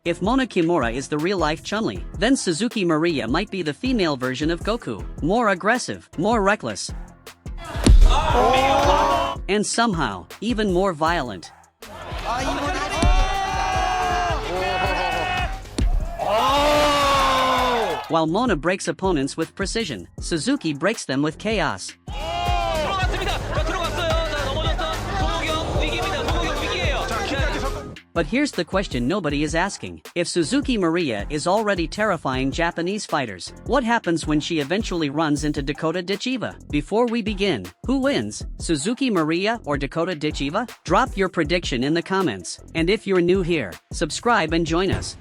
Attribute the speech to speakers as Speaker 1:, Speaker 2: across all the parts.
Speaker 1: If Mona Kimura is the real-life Chun-Li, then Suzuki Mariya might be the female version of Goku, more aggressive, more reckless, and somehow, even more violent. While Mona breaks opponents with precision, Suzuki breaks them with chaos. But here's the question nobody is asking. If Suzuki Mariya is already terrifying Japanese fighters, what happens when she eventually runs into Dakota Ditcheva? Before we begin, who wins, Suzuki Mariya or Dakota Ditcheva? Drop your prediction in the comments. And if you're new here, subscribe and join us.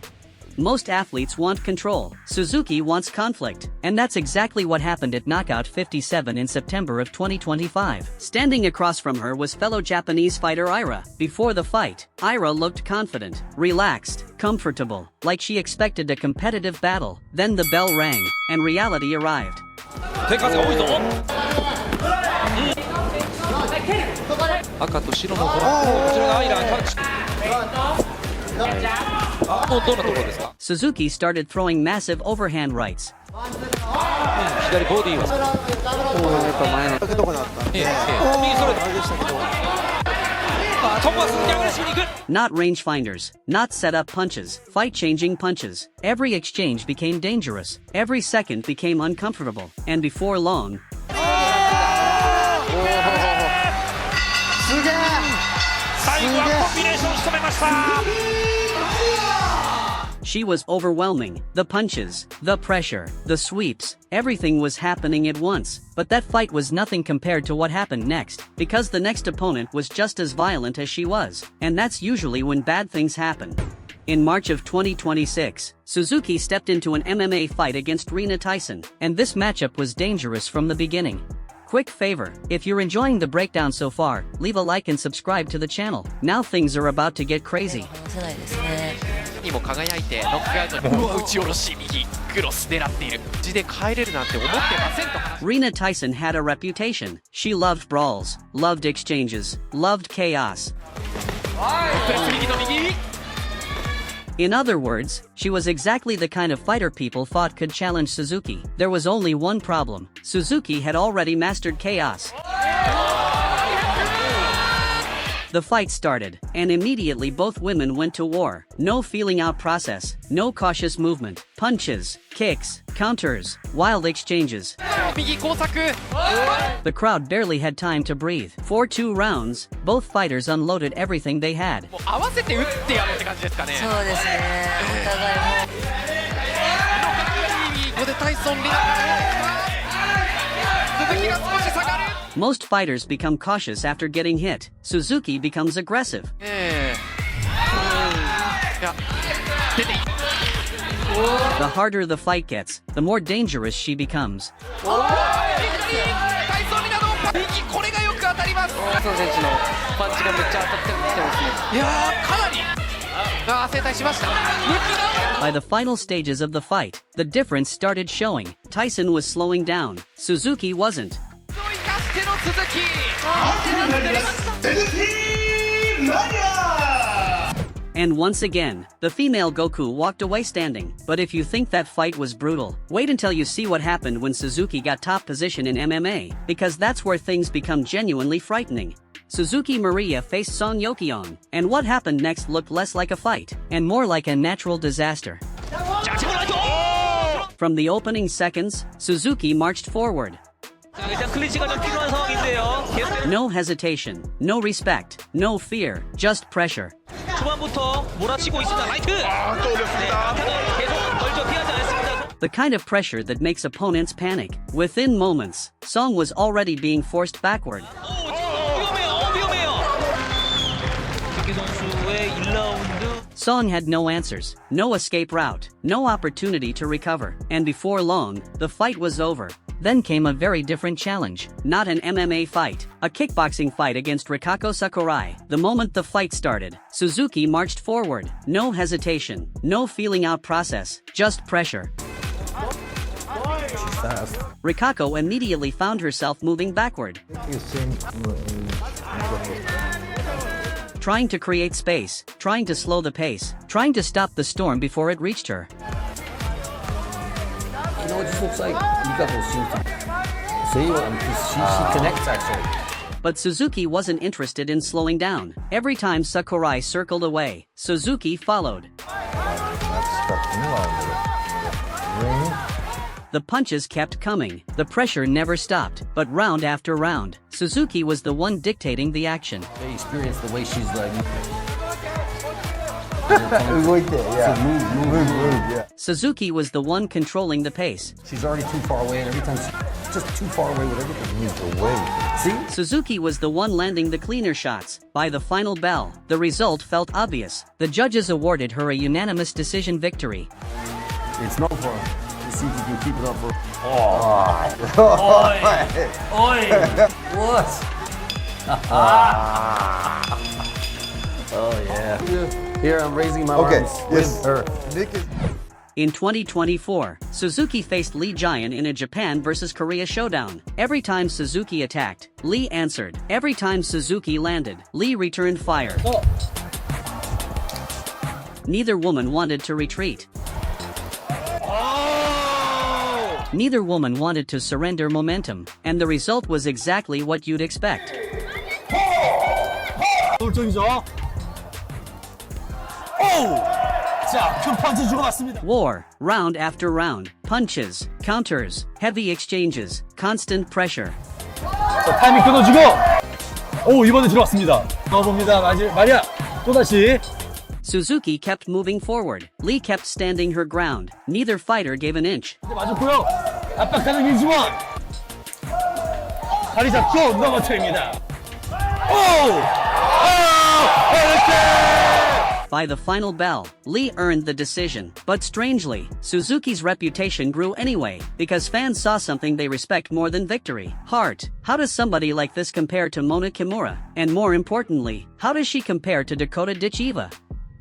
Speaker 1: Most athletes want control, Suzuki wants conflict, and that's exactly what happened at Knockout 57 in September of 2025. Standing across from her was fellow Japanese fighter Ira. Before the fight, Ira looked confident, relaxed, comfortable, like she expected a competitive battle. Then the bell rang, and reality arrived. Suzuki started throwing massive overhand rights. Not rangefinders, not set-up punches, fight-changing punches. Every exchange became dangerous, every second became uncomfortable, and before long, she was overwhelming. The punches, the pressure, the sweeps, everything was happening at once. But that fight was nothing compared to what happened next, because the next opponent was just as violent as she was, and that's usually when bad things happen. In March of 2026, Suzuki stepped into an MMA fight against Reena Tyson, and this matchup was dangerous from the beginning. Quick favor, if you're enjoying the breakdown so far, leave a like and subscribe to the channel. Now things are about to get crazy. Reena Tyson had a reputation. She loved brawls, loved exchanges, loved chaos. In other words, she was exactly the kind of fighter people thought could challenge Suzuki. There was only one problem: Suzuki had already mastered chaos. The fight started, and immediately both women went to war. No feeling out process, no cautious movement, punches, kicks, counters, wild exchanges. The crowd barely had time to breathe. For 2 rounds, both fighters unloaded everything they had. Most fighters become cautious after getting hit. Suzuki becomes aggressive. The harder the fight gets, the more dangerous she becomes. By the final stages of the fight, the difference started showing. Tyson was slowing down, Suzuki wasn't. And once again, the female Goku walked away standing. But if you think that fight was brutal, wait until you see what happened when Suzuki got top position in MMA, because that's where things become genuinely frightening. Suzuki Mariya faced Song Yeon, and what happened next looked less like a fight, and more like a natural disaster. From the opening seconds, Suzuki marched forward. No hesitation, no respect, no fear, just pressure. The kind of pressure that makes opponents panic. Within moments, Song was already being forced backward. Song had no answers, no escape route, no opportunity to recover, and before long, the fight was over. Then came a very different challenge. Not an MMA fight, a kickboxing fight against Rikako Sakurai. The moment the fight started, Suzuki marched forward. No hesitation, no feeling out process, just pressure. Rikako immediately found herself moving backward. trying to create space, trying to slow the pace, trying to stop the storm before it reached her.
Speaker 2: You know, it just looks like you got those shoes. See, she connects actually.
Speaker 1: But Suzuki wasn't interested in slowing down. Every time Sakurai circled away, Suzuki followed. The punches kept coming, the pressure never stopped, but round after round, Suzuki was the one dictating the action.
Speaker 2: They experience the way she's like...
Speaker 1: Suzuki was the one controlling the pace.
Speaker 2: She's already too far away, and every time she's just too far away with everything. Moves away. See?
Speaker 1: Suzuki was the one landing the cleaner shots. By the final bell, the result felt obvious. The judges awarded her a unanimous decision victory.
Speaker 2: It's no fun. Let's see if you can keep it up for... What? Oh, yeah. Here, I'm raising my arms with her.
Speaker 1: In 2024, Suzuki faced Lee Jion in a Japan vs. Korea showdown. Every time Suzuki attacked, Lee answered. Every time Suzuki landed, Lee returned fire. Neither woman wanted to retreat. Neither woman wanted to surrender momentum, and the result was exactly what you'd expect. War, round after round, punches, counters, heavy exchanges, constant pressure.
Speaker 3: 타이밍 끊어주고 이번에 들어왔습니다. 넣어봅니다. 마리아 또다시.
Speaker 1: Suzuki kept moving forward. Lee kept standing her ground. Neither fighter gave an inch.
Speaker 3: 맞았고요. 압박하는 이지원. 다리 잡고 넘어뜨립니다.
Speaker 1: By the final bell, Lee earned the decision. But strangely, Suzuki's reputation grew anyway, because fans saw something they respect more than victory: heart. How does somebody like this compare to Mona Kimura? And more importantly, how does she compare to Dakota Ditcheva?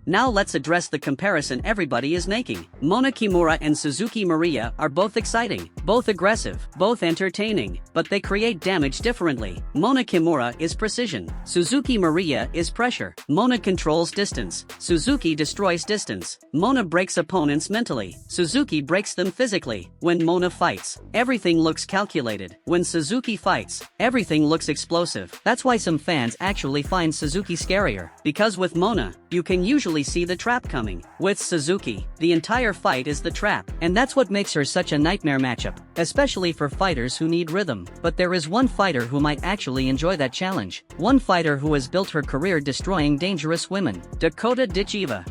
Speaker 1: Now let's address the comparison everybody is making. Mona Kimura and Suzuki Mariya are both exciting, both aggressive, both entertaining, but they create damage differently. Mona Kimura is precision. Suzuki Mariya is pressure. Mona controls distance. Suzuki destroys distance. Mona breaks opponents mentally. Suzuki breaks them physically. When Mona fights, everything looks calculated. When Suzuki fights, everything looks explosive. That's why some fans actually find Suzuki scarier. Because with Mona, you can usually see the trap coming. With Suzuki, the entire fight is the trap, and that's what makes her such a nightmare matchup, especially for fighters who need rhythm. But there is one fighter who might actually enjoy that challenge. One fighter who has built her career destroying dangerous women: Dakota Ditcheva.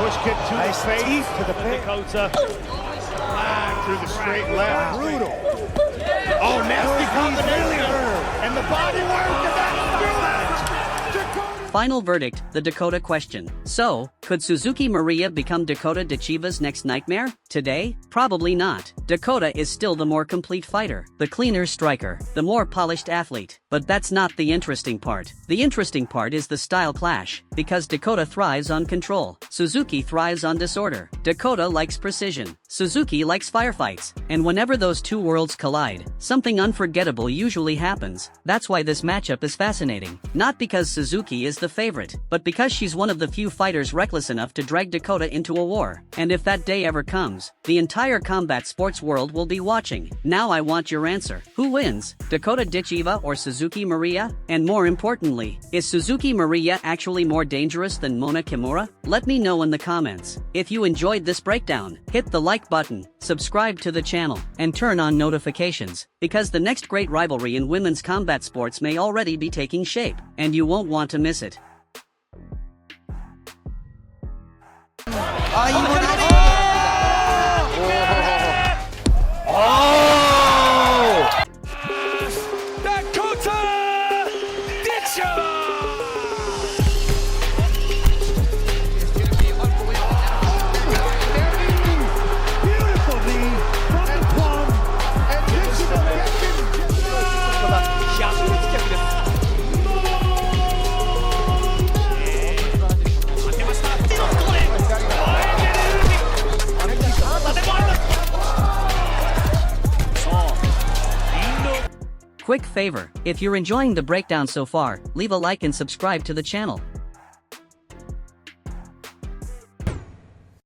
Speaker 4: Push kick to the face, to the Dakota. Through the straight left. Brutal. Oh, nasty combination. And the body work, and that'll do it.
Speaker 1: Final verdict, the Dakota question. So, could Suzuki Mariya become Dakota Ditcheva's next nightmare? Today? Probably not. Dakota is still the more complete fighter, the cleaner striker, the more polished athlete. But that's not the interesting part. The interesting part is the style clash, because Dakota thrives on control. Suzuki thrives on disorder. Dakota likes precision. Suzuki likes firefights. And whenever those two worlds collide, something unforgettable usually happens. That's why this matchup is fascinating. Not because Suzuki is the favorite, but because she's one of the few fighters reckless enough to drag Dakota into a war. And if that day ever comes, the entire combat sports world will be watching. Now I want your answer. Who wins, Dakota Ditcheva or Suzuki Mariya? And more importantly, is Suzuki Mariya actually more dangerous than Mona Kimura? Let me know in the comments. If you enjoyed this breakdown, hit the like button, subscribe to the channel, and turn on notifications, because the next great rivalry in women's combat sports may already be taking shape, and you won't want to miss it.
Speaker 4: Dakota Ditcheva! Beautiful knee from the plum, and Ditcheva
Speaker 1: Quick favor, if you're enjoying the breakdown so far, leave a like and subscribe to the channel.